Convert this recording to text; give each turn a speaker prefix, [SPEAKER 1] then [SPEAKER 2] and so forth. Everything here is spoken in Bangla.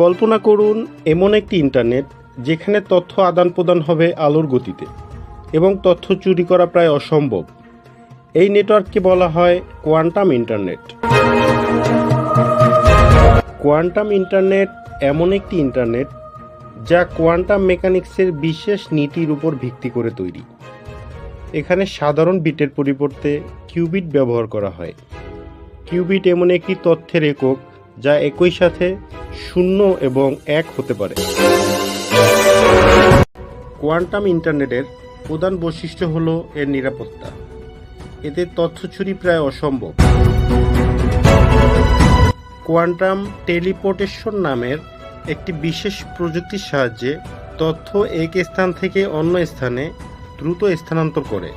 [SPEAKER 1] কল্পনা করুন এমন একটি ইন্টারনেট যেখানে তথ্য আদান প্রদান হবে আলোর গতিতে এবং তথ্য চুরি করা প্রায় অসম্ভব। এই নেটওয়ার্ককে বলা হয় কোয়ান্টাম ইন্টারনেট। কোয়ান্টাম ইন্টারনেট এমন একটি ইন্টারনেট যা কোয়ান্টাম মেকানিক্সের বিশেষ নীতির উপর ভিত্তি করে তৈরি। এখানে সাধারণ বিটের পরিবর্তে কিউবিট ব্যবহার করা হয়। কিউবিট এমন একটি তথ্যের একক যা একই সাথে 0 এবং 1 হতে পারে। কোয়ান্টাম ইন্টারনেটের প্রধান বৈশিষ্ট্য হল এর নিরাপত্তা। এতে তথ্য চুরি প্রায় অসম্ভব। কোয়ান্টাম টেলিপোর্টেশন নামের একটি বিশেষ প্রযুক্তির সাহায্যে তথ্য এক স্থান থেকে অন্য স্থানে দ্রুত স্থানান্তর করে।